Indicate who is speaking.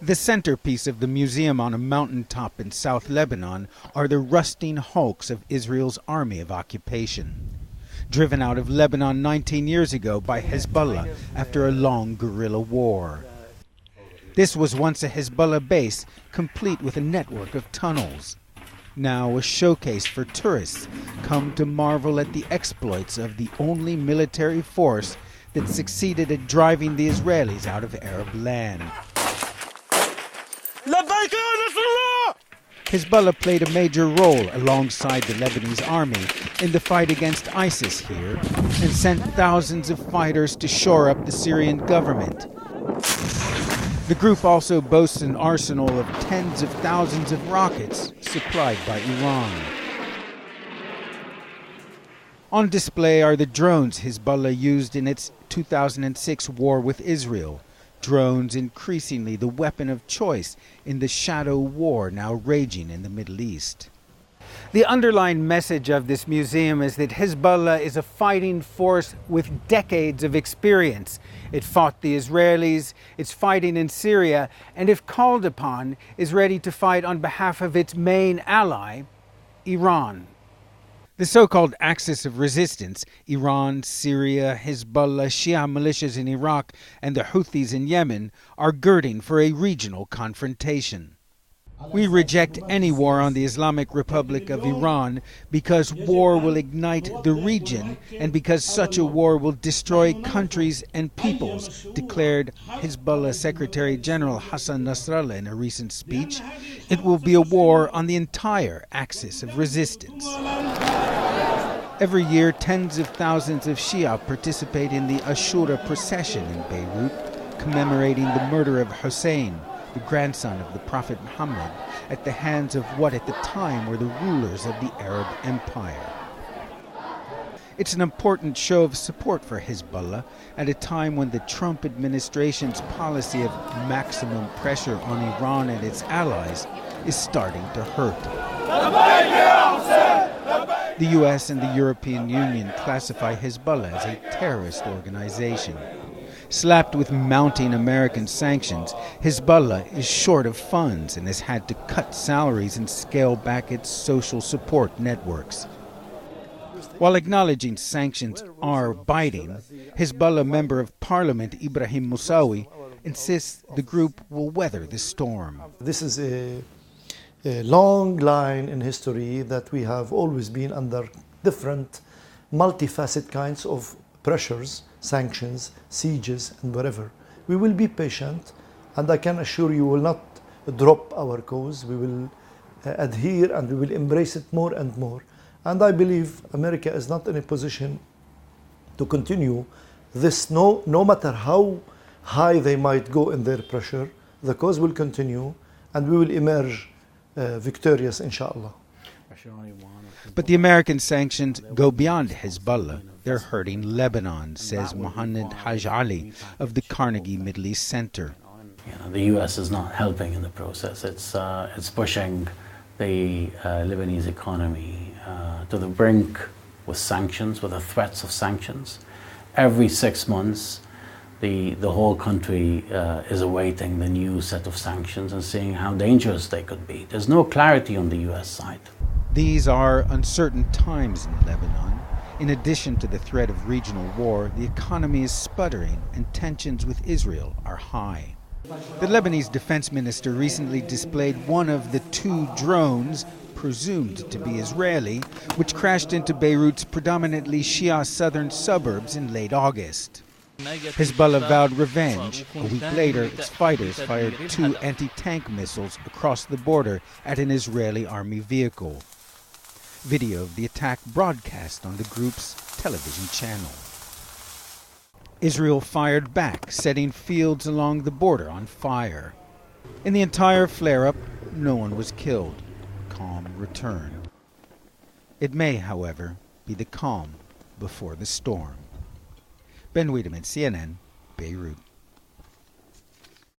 Speaker 1: The centerpiece of the museum on a mountaintop in South Lebanon are the rusting hulks of Israel's army of occupation, driven out of Lebanon 19 years ago by Hezbollah after a long guerrilla war. This was once a Hezbollah base, complete with a network of tunnels. Now a showcase for tourists come to marvel at the exploits of the only military force that succeeded at driving the Israelis out of Arab land. Hezbollah played a major role alongside the Lebanese army in the fight against ISIS here and sent thousands of fighters to shore up the Syrian government. The group also boasts an arsenal of tens of thousands of rockets supplied by Iran. On display are the drones Hezbollah used in its 2006 war with Israel. Drones increasingly the weapon of choice in the shadow war now raging in the Middle East. The underlying message of this museum is that Hezbollah is a fighting force with decades of experience. It fought the Israelis, it's fighting in Syria, and if called upon, is ready to fight on behalf of its main ally, Iran. The so-called axis of resistance, Iran, Syria, Hezbollah, Shia militias in Iraq, and the Houthis in Yemen, are girding for a regional confrontation. We reject any war on the Islamic Republic of Iran because war will ignite the region and because such a war will destroy countries and peoples, declared Hezbollah Secretary General Hassan Nasrallah in a recent speech. It will be a war on the entire axis of resistance. Every year, tens of thousands of Shia participate in the Ashura procession in Beirut, commemorating the murder of Hussein, the grandson of the Prophet Muhammad, at the hands of what at the time were the rulers of the Arab Empire. It's an important show of support for Hezbollah at a time when the Trump administration's policy of maximum pressure on Iran and its allies is starting to hurt. The U.S. and the European Union classify Hezbollah as a terrorist organization. Slapped with mounting American sanctions, Hezbollah is short of funds and has had to cut salaries and scale back its social support networks. While acknowledging sanctions are biting, Hezbollah Member of Parliament Ibrahim Moussawi insists the group will weather the storm.
Speaker 2: This is a long line in history that we have always been under different multifaceted kinds of pressures, sanctions, sieges, and whatever. We will be patient, and I can assure you we will not drop our cause. We will adhere and we will embrace it more and more. And I believe America is not in a position to continue this, no matter how high they might go in their pressure. The cause will continue, and we will emerge victorious, inshallah.
Speaker 1: But the American sanctions go beyond Hezbollah. They're hurting Lebanon, says Mohammed Haj Ali of the Carnegie Middle East Center.
Speaker 3: The U.S. is not helping in the process. It's pushing the Lebanese economy to the brink with sanctions, with the threats of sanctions. Every 6 months, the whole country is awaiting the new set of sanctions and seeing how dangerous they could be. There's no clarity on the U.S. side.
Speaker 1: These are uncertain times in Lebanon. In addition to the threat of regional war, the economy is sputtering and tensions with Israel are high. The Lebanese defense minister recently displayed one of the 2 drones, presumed to be Israeli, which crashed into Beirut's predominantly Shia southern suburbs in late August. Hezbollah vowed revenge. A week later, its fighters fired 2 anti-tank missiles across the border at an Israeli army vehicle. Video of the attack broadcast on the group's television channel. Israel fired back, setting fields along the border on fire. In the entire flare-up, no one was killed. Calm returned. It may, however, be the calm before the storm. Ben Wiedemann, CNN, Beirut.